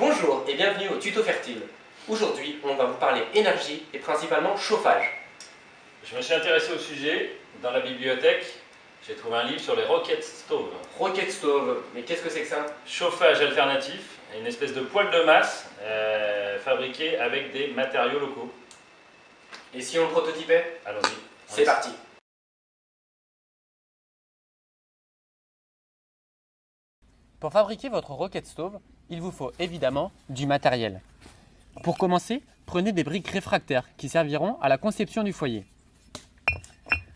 Bonjour et bienvenue au Tuto Fertile. Aujourd'hui, on va vous parler énergie et principalement chauffage. Je me suis intéressé au sujet dans la bibliothèque. J'ai trouvé un livre sur les rocket stoves. Rocket stove, mais qu'est-ce que c'est que ça? Chauffage alternatif, une espèce de poêle de masse fabriquée avec des matériaux locaux. Et si on le prototypait? Allons-y. C'est parti. Pour fabriquer votre rocket stove, il vous faut évidemment du matériel. Pour commencer, prenez des briques réfractaires qui serviront à la conception du foyer.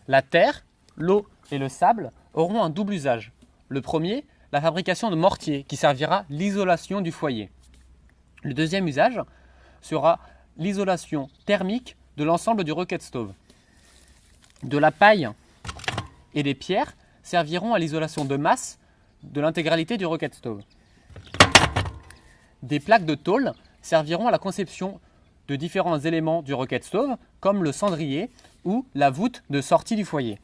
La terre, l'eau et le sable auront un double usage. Le premier, la fabrication de mortier qui servira à l'isolation du foyer. Le deuxième usage sera l'isolation thermique de l'ensemble du rocket stove. De la paille et des pierres serviront à l'isolation de masse de l'intégralité du rocket stove. Des plaques de tôle serviront à la conception de différents éléments du rocket stove, comme le cendrier ou la voûte de sortie du foyer.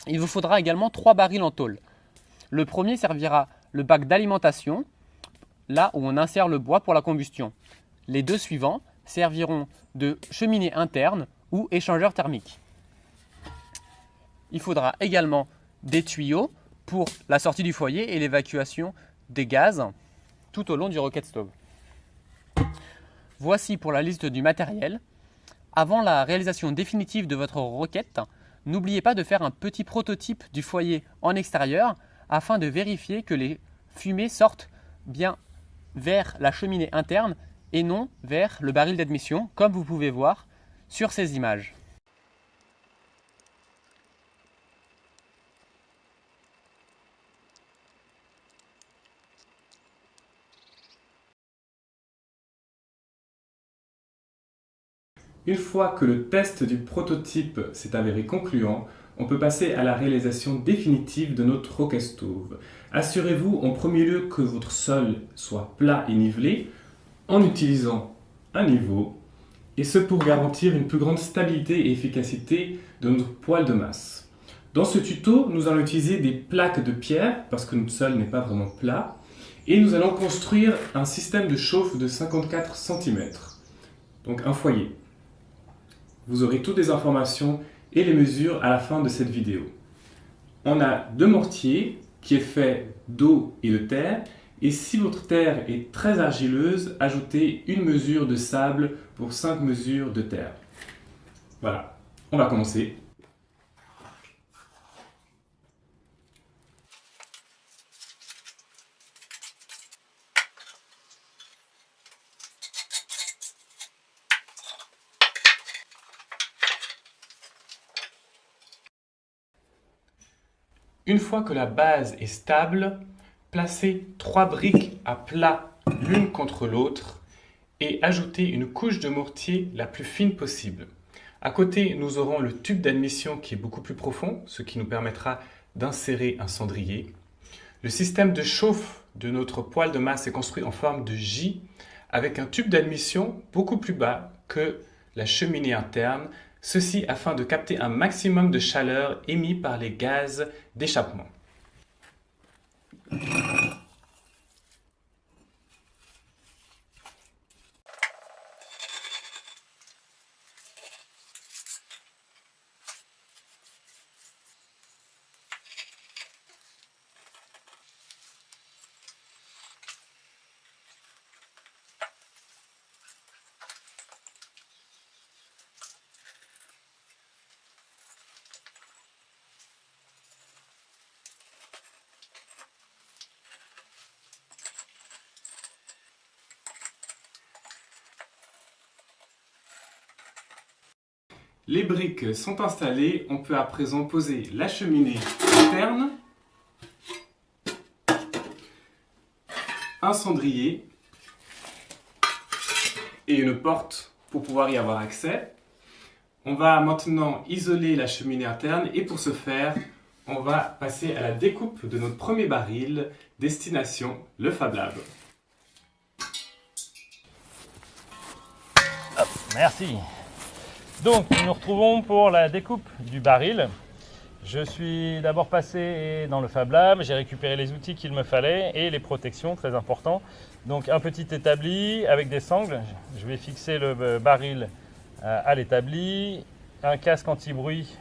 Il vous faudra également 3 barils en tôle. Le premier servira le bac d'alimentation, là où on insère le bois pour la combustion. Les deux suivants serviront de cheminée interne ou échangeur thermique. Il faudra également des tuyaux pour la sortie du foyer et l'évacuation des gaz tout au long du rocket stove. Voici pour la liste du matériel. Avant la réalisation définitive de votre roquette, n'oubliez pas de faire un petit prototype du foyer en extérieur afin de vérifier que les fumées sortent bien vers la cheminée interne et non vers le baril d'admission, comme vous pouvez voir sur ces images. Une fois que le test du prototype s'est avéré concluant, on peut passer à la réalisation définitive de notre rocket stove. Assurez-vous en premier lieu que votre sol soit plat et nivelé en utilisant un niveau, et ce pour garantir une plus grande stabilité et efficacité de notre poêle de masse. Dans ce tuto, nous allons utiliser des plaques de pierre parce que notre sol n'est pas vraiment plat, et nous allons construire un système de chauffe de 54 cm, donc un foyer. Vous aurez toutes les informations et les mesures à la fin de cette vidéo. On a 2 mortiers qui est fait d'eau et de terre. Et si votre terre est très argileuse, ajoutez une mesure de sable pour 5 mesures de terre. Voilà, on va commencer. Une fois que la base est stable, placez 3 briques à plat l'une contre l'autre et ajoutez une couche de mortier la plus fine possible. À côté, nous aurons le tube d'admission qui est beaucoup plus profond, ce qui nous permettra d'insérer un cendrier. Le système de chauffe de notre poêle de masse est construit en forme de J avec un tube d'admission beaucoup plus bas que la cheminée interne. Ceci afin de capter un maximum de chaleur émis par les gaz d'échappement. Les briques sont installées, on peut à présent poser la cheminée interne, un cendrier et une porte pour pouvoir y avoir accès. On va maintenant isoler la cheminée interne et pour ce faire, on va passer à la découpe de notre premier baril, destination le Fab Lab. Hop, merci. Donc, nous nous retrouvons pour la découpe du baril. Je suis d'abord passé dans le Fab Lab, j'ai récupéré les outils qu'il me fallait et les protections, très important. Donc un petit établi avec des sangles, je vais fixer le baril à l'établi, un casque anti-bruit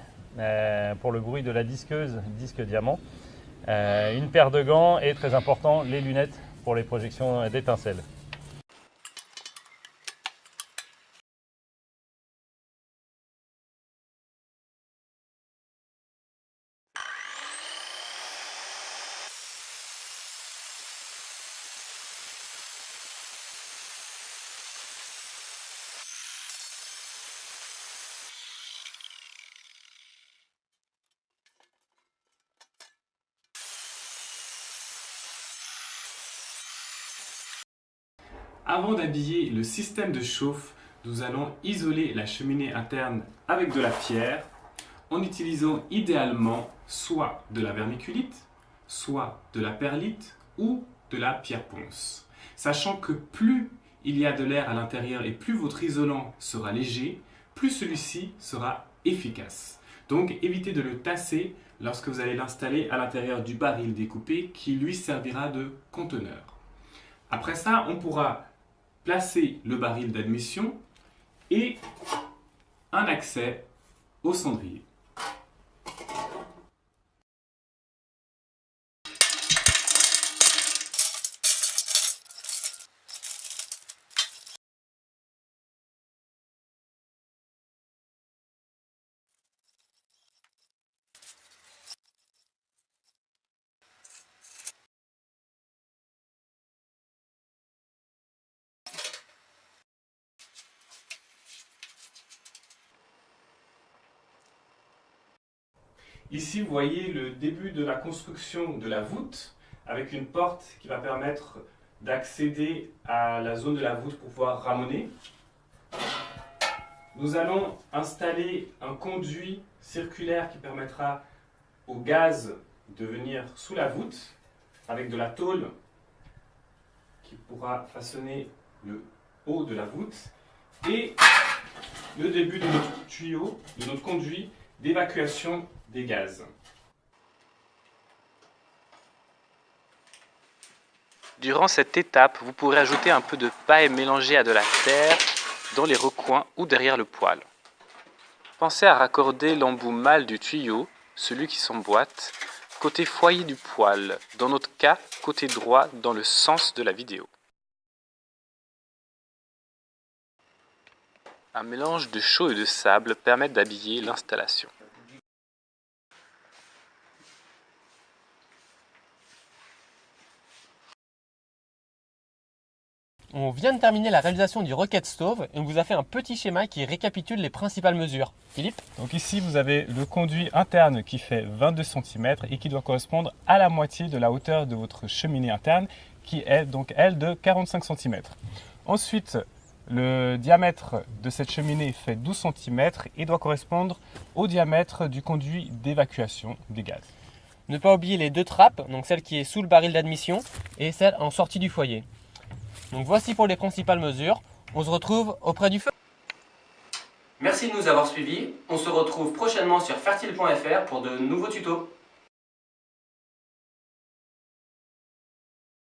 pour le bruit de la disqueuse, disque diamant, une paire de gants et très important, les lunettes pour les projections d'étincelles. Avant d'habiller le système de chauffe, nous allons isoler la cheminée interne avec de la pierre en utilisant idéalement soit de la vermiculite, soit de la perlite ou de la pierre ponce. Sachant que plus il y a de l'air à l'intérieur et plus votre isolant sera léger, plus celui-ci sera efficace. Donc évitez de le tasser lorsque vous allez l'installer à l'intérieur du baril découpé qui lui servira de conteneur. Après ça, on pourra placer le baril d'admission et un accès au cendrier. Ici, vous voyez le début de la construction de la voûte avec une porte qui va permettre d'accéder à la zone de la voûte pour pouvoir ramoner. Nous allons installer un conduit circulaire qui permettra au gaz de venir sous la voûte avec de la tôle qui pourra façonner le haut de la voûte et le début de notre tuyau, de notre conduit d'évacuation des gaz. Durant cette étape, vous pourrez ajouter un peu de paille mélangée à de la terre dans les recoins ou derrière le poêle. Pensez à raccorder l'embout mâle du tuyau, celui qui s'emboîte, côté foyer du poêle, dans notre cas, côté droit dans le sens de la vidéo. Un mélange de chaux et de sable permet d'habiller l'installation. On vient de terminer la réalisation du Rocket Stove et on vous a fait un petit schéma qui récapitule les principales mesures. Philippe ? Donc ici, vous avez le conduit interne qui fait 22 cm et qui doit correspondre à la moitié de la hauteur de votre cheminée interne qui est donc elle de 45 cm. Ensuite, le diamètre de cette cheminée fait 12 cm et doit correspondre au diamètre du conduit d'évacuation des gaz. Ne pas oublier les deux trappes, donc celle qui est sous le baril d'admission et celle en sortie du foyer. Donc voici pour les principales mesures. On se retrouve auprès du feu. Merci de nous avoir suivis. On se retrouve prochainement sur fertile.fr pour de nouveaux tutos.